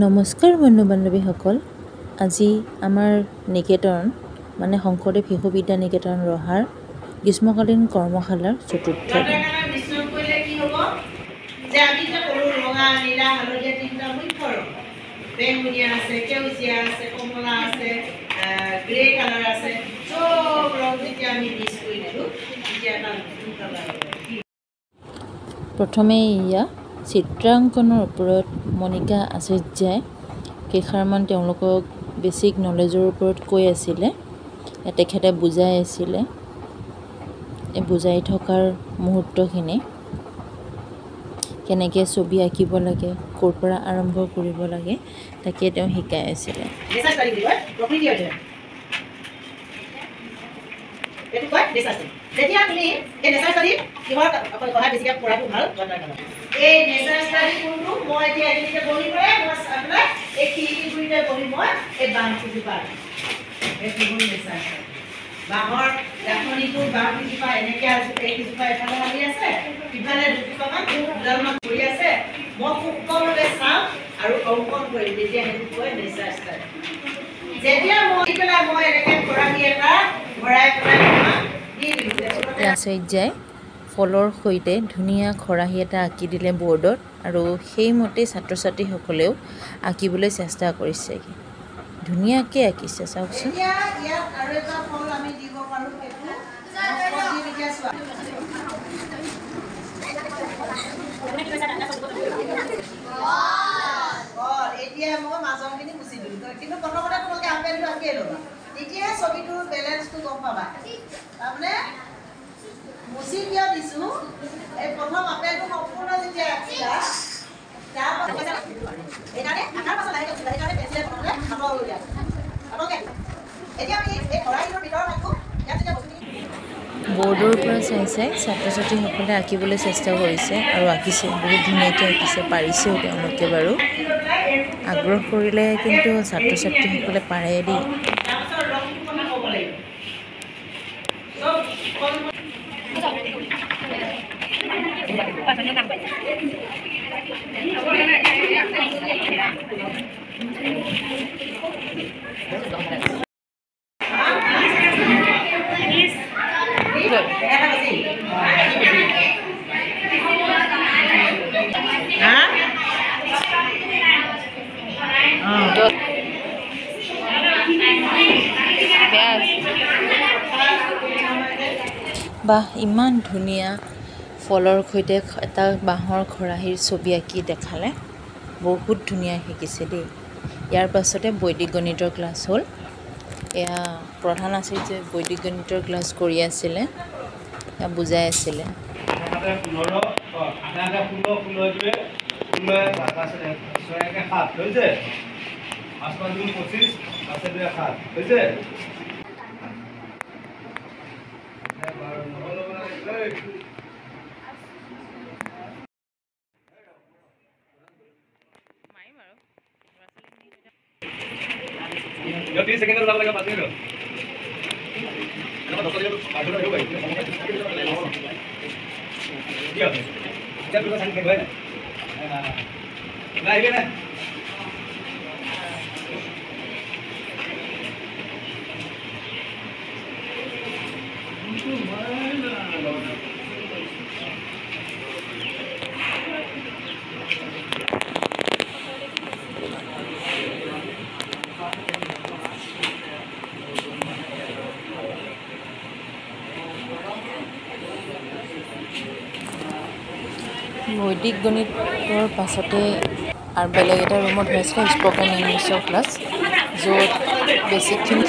নমস্কাৰ বন্ধু বান্ধৱীসকল। আজি আমাৰ নিকেতন মানে শংকৰদেৱ শিশু বিদ্যা নিকেতন ৰহাৰ গ্ৰীষ্মকালীন কৰ্মশালাৰ চতুৰ্থ দিন। বেঙুনীয়া আছে, সেউজীয়া আছে, কমলা আছে, গ্ৰে কালাৰ আছে, চব ৰং যেতিয়া আমি মিক্স কৰি দিলোঁ তেতিয়া এটা নতুন কালাৰ হ'ব। প্ৰথমে ইয়া চিত্ৰাংকনৰ ওপৰত মণিকা আচাৰ্যাই কেইষাৰমান তেওঁলোকক বেছিক নলেজৰ ওপৰত কৈ আছিলে। তেখেতে বুজাই আছিলে। এই বুজাই থকাৰ মুহূৰ্তখিনি কেনেকৈ ছবি আঁকিব লাগে, ক'ৰ পৰা আৰম্ভ কৰিব লাগে তাকে তেওঁ শিকাই আছিলে। যেতিয়া তুমি এই নেচাৰ ষ্টাডি কিহৰ কথা বেছিকৈ পঢ়াটো ভাল এই নেচাৰ ষ্টাডি কোনটো মই এতিয়া এইখিনিতে বহি পেলাই মই আপোনাক এই খিৰিকী গুৰিতে বহি মই এই বাঁহজোপা এইটো নেচাৰ ষ্টাডি বাঁহৰ গাঁথনিটো বাঁহজোপা এনেকৈ আছে, এইকেইজোপা এফালে হালি আছে, ইফালে দুজোপামান দুডালমান পৰি আছে, মই সূক্ষ্মভাৱে চাম আৰু অংকন কৰিম, তেতিয়া সেইটো কয় নেচাৰ ষ্টাডি। যেতিয়া মই পেলাই মই এনেকৈ খৰাহী এটা ভৰাই পেলাই আচাৰ্যাই ফলৰ সৈতে ধুনীয়া খৰাহী এটা আঁকি দিলে বৰ্ডত, আৰু সেইমতে ছাত্ৰ ছাত্ৰীসকলেও আঁকিবলৈ চেষ্টা কৰিছে। ধুনীয়াকৈ আঁকিছে, চাওকচোন। এতিয়া মই মাজৰখিনি মুচি দিলোঁ, কিন্তু প্ৰথমতে তোমালোকে আপেলটো আঁকিয়ে ল'বা, তেতিয়াহে ছবিটোৰ বেলেঞ্চটো গম পাবা। তাৰমানে মুচি কিয় দিছোঁ, এই প্ৰথম আপেলটো সম্পূৰ্ণ যেতিয়া আঁকিলা সেইকাৰণে আঁকাৰ পাছত লাহেকৈ উঠিবা, সেইকাৰণে পেঞ্চিলে প্ৰথমতে হাতৰ উলিয়াই এতিয়া আমি এই খৰাহীটোৰ ভিতৰত ৰাখোঁ। ইয়াত যেতিয়া বৰ্ডৰ পৰা চাই চাই ছাত্ৰ ছাত্ৰীসকলে আঁকিবলৈ চেষ্টা কৰিছে আৰু আঁকিছে, বহুত ধুনীয়াকৈ আঁকিছে, পাৰিছেও তেওঁলোকে বাৰু। আগ্ৰহ কৰিলে কিন্তু ছাত্ৰ ছাত্ৰীসকলে পাৰে দেই। বাহ, ইমান ধুনীয়া ফলৰ সৈতে এটা বাঁহৰ খৰাহীৰ ছবি আঁকি দেখালে, বহুত ধুনীয়া শিকিছে দেই। ইয়াৰ পাছতে বৈদিক গণিতৰ ক্লাছ হ'ল। এয়া প্ৰধান আচাৰ্যই বৈদিক গণিতৰ ক্লাছ কৰি আছিলে, বুজাই আছিলে। বৈদিক গণিতৰ পাছতে আৰু বেলেগ এটা ৰুমত হৈছিলে স্পকেন ইংলিছৰ ক্লাছ, য'ত বেছিকখিনি